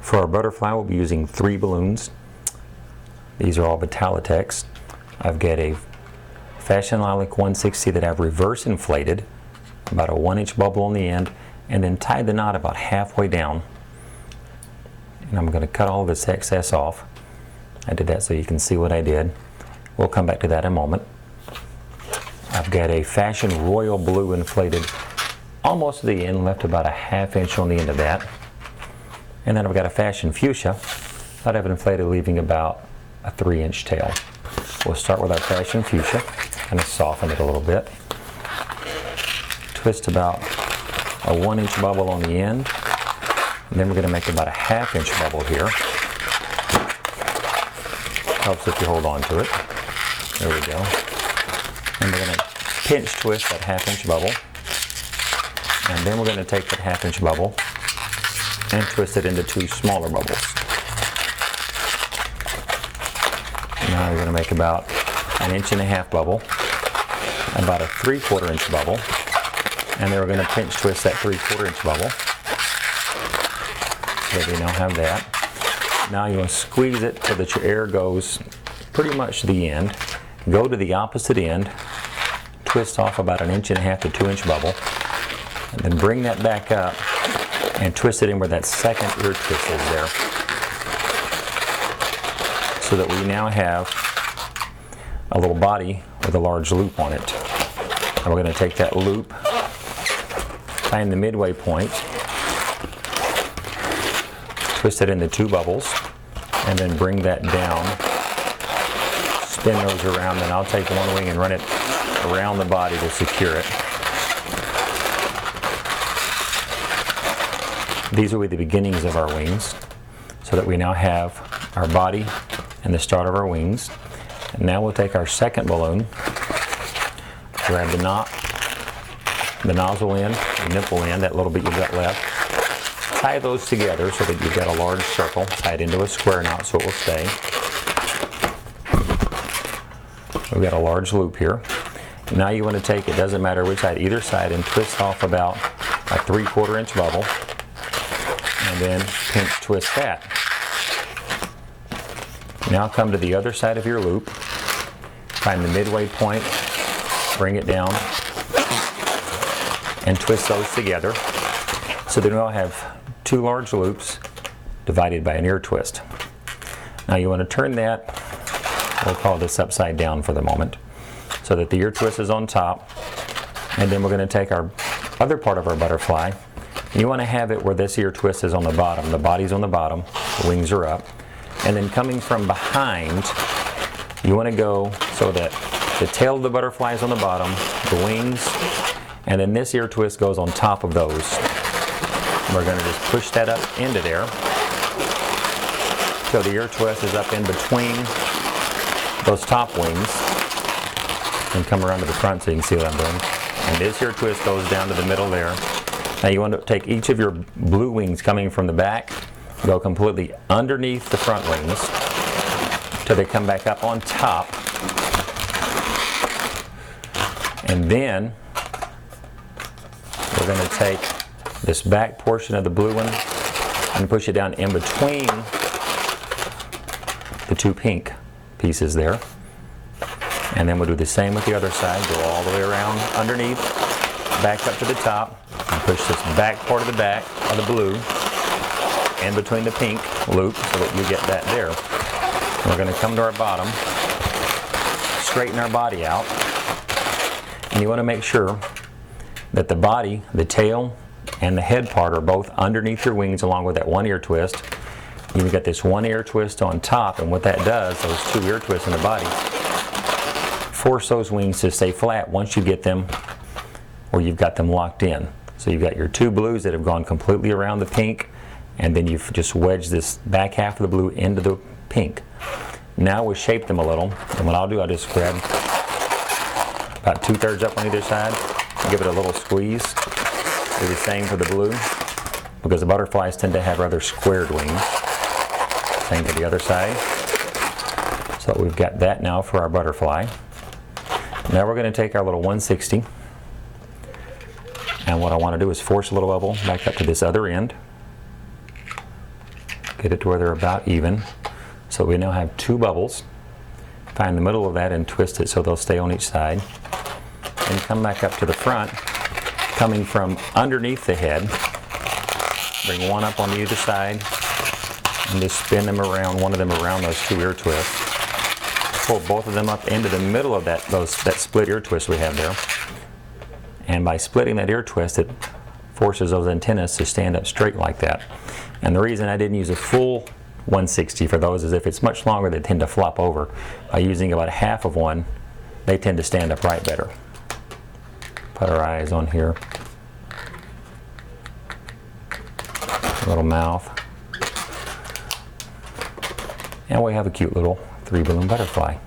For our butterfly, we'll be using 3 balloons. These are all Vitalitex. I've got a Fashion Lilac 160 that I've reverse inflated, about a 1-inch bubble on the end, and then tied the knot about halfway down. And I'm going to cut all of this excess off. I did that so you can see what I did. We'll come back to that in a moment. I've got a Fashion Royal Blue inflated almost to the end, left about a 1/2 inch on the end of that. And then I've got a Fashion Fuchsia that I've inflated, leaving about a 3-inch tail. We'll start with our Fashion Fuchsia, kind of soften it a little bit. Twist about a 1-inch bubble on the end. And then we're going to make about a 1/2 inch bubble here. Helps if you hold on to it. There we go. And we're going to pinch twist that 1/2 inch bubble. And then we're going to take that 1/2 inch bubble and twist it into 2 smaller bubbles. Now we're going to make about an 1.5 inch bubble, about a 3/4 inch bubble, and then we're going to pinch twist that 3/4 inch bubble. So we now have that. Now you want to squeeze it so that your air goes pretty much to the end. Go to the opposite end, twist off about an 1.5 inch to 2 inch bubble, and then bring that back up and twist it in where that second ear twist is there. So that we now have a little body with a large loop on it. And we're going to take that loop, find the midway point, twist it into 2 bubbles, and then bring that down, spin those around, and I'll take one wing and run it around the body to secure it. These will be the beginnings of our wings, so that we now have our body and the start of our wings. And now we'll take our second balloon, grab the knot, the nozzle end, the nipple end, that little bit you've got left, tie those together so that you've got a large circle, tie it into a square knot so it will stay. We've got a large loop here. Now you want to take, it doesn't matter which side, either side, and twist off about a 3/4 inch bubble, and then pinch twist that. Now come to the other side of your loop, find the midway point, bring it down, and twist those together so that we'll have 2 large loops divided by an ear twist. Now you want to turn that, we'll call this upside down for the moment, so that the ear twist is on top, and then we're going to take our other part of our butterfly. You want to have it where this ear twist is on the bottom, the body's on the bottom, the wings are up, and then coming from behind, you want to go so that the tail of the butterfly is on the bottom, the wings, and then this ear twist goes on top of those. We're going to just push that up into there so the ear twist is up in between those top wings, and come around to the front so you can see what I'm doing. And this ear twist goes down to the middle there. Now you want to take each of your blue wings coming from the back, go completely underneath the front wings till they come back up on top, and then we're going to take this back portion of the blue one and push it down in between the 2 pink pieces there. And then we'll do the same with the other side, go all the way around underneath, back up to the top, and push this back part of the back of the blue in between the pink loop so that you get that there. And we're going to come to our bottom, straighten our body out, and you want to make sure that the body, the tail, and the head part are both underneath your wings along with that 1 ear twist. You've got this 1 ear twist on top, and what that does, those 2 ear twists in the body, force those wings to stay flat once you get them where you've got them locked in. So you've got your 2 blues that have gone completely around the pink, and then you've just wedged this back half of the blue into the pink. Now we'll shape them a little, and what I'll do, I'll just grab about 2/3 up on either side, give it a little squeeze. Do the same for the blue, because the butterflies tend to have rather squared wings. Same for the other side. So we've got that now for our butterfly. Now we're going to take our little 160, and what I want to do is force a little bubble back up to this other end. Get it to where they're about even. So we now have 2 bubbles. Find the middle of that and twist it so they'll stay on each side. And come back up to the front, coming from underneath the head. Bring one up on either side and just spin them around, one of them around those 2 ear twists. Pull both of them up into the middle of that split ear twist we have there. And by splitting that ear twist, it forces those antennas to stand up straight like that. And the reason I didn't use a full 160 for those is if it's much longer, they tend to flop over. By using about half of one, they tend to stand up right better. Put our eyes on here. Little mouth. And we have a cute little 3 balloon butterfly.